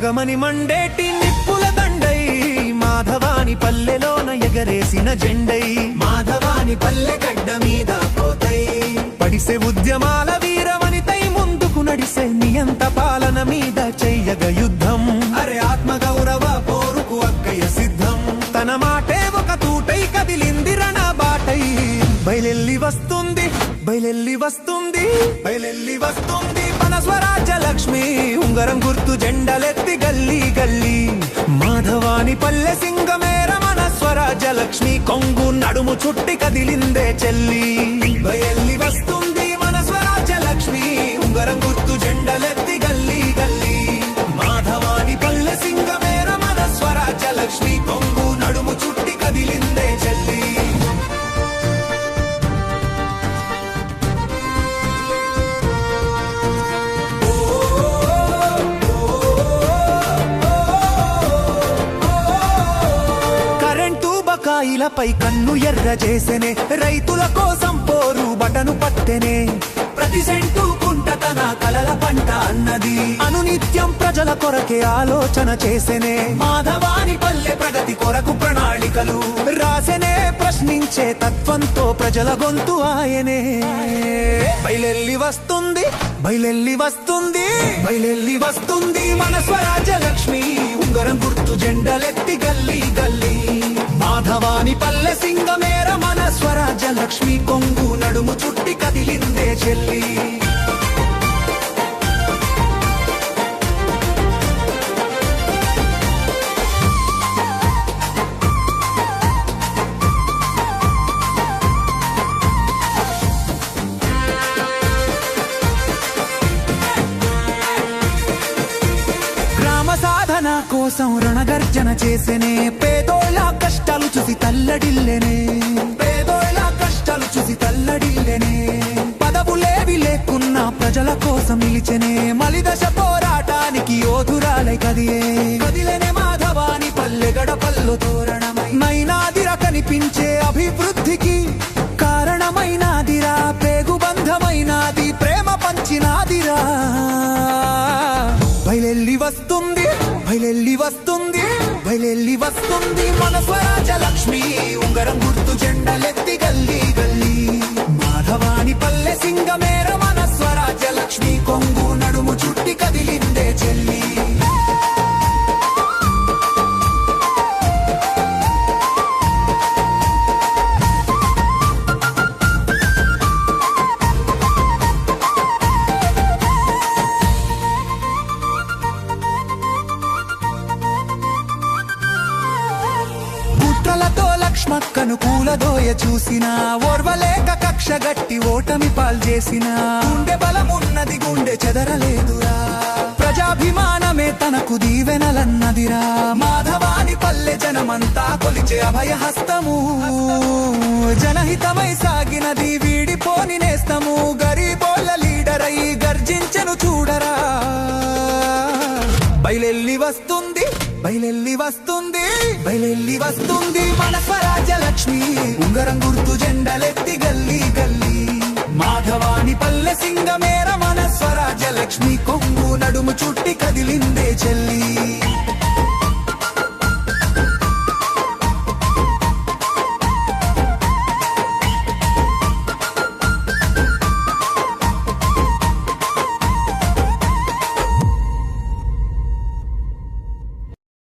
ధగధగమని మండేటి నిప్పుల దండై మాధవాని పల్లెలోన ఎగరేసిన జెండై మాధవాని పల్లె గడ్డ మీద పోతై పడిసే ఉద్యమాల వీరవనితై ముందుకు నడిసే నియంత పాలన మీద చెయ్యగ యుద్ధం అరే ఆత్మగౌరవ పోరుకు అక్కయ్య సిద్ధం తన మాటే ఒక తూటై కదిలింది రణ బాటై బయలెల్లి వస్తుంది బయలెల్లి వస్తుంది బయలెల్లి వస్తుంది మన స్వరాజ్య లక్ష్మి ఉంగరం గుర్తు జెండలెత్తి గల్లీ గల్లీ మాధవాని పల్లె సింగమేర మన స్వరాజ్య లక్ష్మి కొంగు నడుము చుట్టి కదిలిందే చెల్లి బయలెల్లి వస్తుంది మన స్వరాజ్య లక్ష్మి ఉంగరం గుర్తు జెండలెత్తి గల్లీ గల్లీ మాధవాని పల్లె సింగమేర మన స్వరాజ్య లక్ష్మి కొంగు నడుము చుట్టి కదిలిందే చెల్లి బకాయిలపై కన్ను ఎర్ర చేసెనే రైతుల కోసం పోరు బటను పట్టెనే ప్రతి సెంటు కుంట తన కలల పంట అన్నది అనునిత్యం ప్రజల కొరకే ఆలోచన చేసెనే మాధవాని పల్లె ప్రగతి కొరకు ప్రణాళికలు రాసెనే ప్రశ్నించే తత్వంతో ప్రజల గొంతు ఆయనే బయలెల్లి వస్తుంది బయలెల్లి వస్తుంది బయలెల్లి వస్తుంది మన స్వరాజ్య లక్ష్మి ఉంగరం గుర్తు జెండలెత్తి గల్లీ గల్లీ మాధవాని పల్లె సింగమేర మన స్వరాజ్య లక్ష్మి కొంగు నడుము చుట్టి కదిలిందే చెల్లి గ్రామ సాధన కోసం రణగర్జన చేసెనే పేదోళ్ళ కష్టాలు చూసి తల్లడిల్లెనే పేదోళ్ళ కష్టాలు చూసి తల్లడిల్లెనే పదవులేవి లేకున్నా ప్రజల కోసం నిలిచెనే మలిదశ పోరాటానికి యోధురాలై కదిలేనే మాధవాని పల్లె గడపల్లో తోరణమై మైనాదిరా కనిపించే అభివృద్ధికి కారణమైనాదిరా పేగుబంధమైనాది ప్రేమ పంచినాదిరా బయలెల్లి వస్తుంది బయలెల్లి వస్తుంది బయలెల్లి వస్తుంది మన స్వరాజ్య లక్ష్మి ఉంగరం గుర్తు జెండలెత్తి గల్లీ గల్లీ మాధవాని పల్లె సింగమేర మన స్వరాజ్య లక్ష్మి కొంగు నడుము చుట్టి కదిలిందే చెల్లి లక్ష్మక్కను కూలదోయ చూసిన ఓర్వలేక కక్ష గట్టి ఓటమి పాల్చేసిన గుండె బలమున్నది గుండె చెదరలేదురా ప్రజాభిమానమే తనకు దీవెనలన్నదిరా మాధవాని పల్లె జనమంతా కొలిచే అభయహస్తము జనహితమై సాగినది వీడిపోని నేస్తము గరీబోళ్ళ లీడరై గర్జించెను చూడరా బయలెల్లి వస్తుంది బయలెల్లి వస్తుంది బయలెల్లి వస్తుంది మన స్వరాజ్య లక్ష్మి ఉంగరం గుర్తు జెండలెత్తి గల్లీ గల్లీ మాధవాని పల్లె సింగమేర మన స్వరాజ్య లక్ష్మి కొంగు నడుము చుట్టి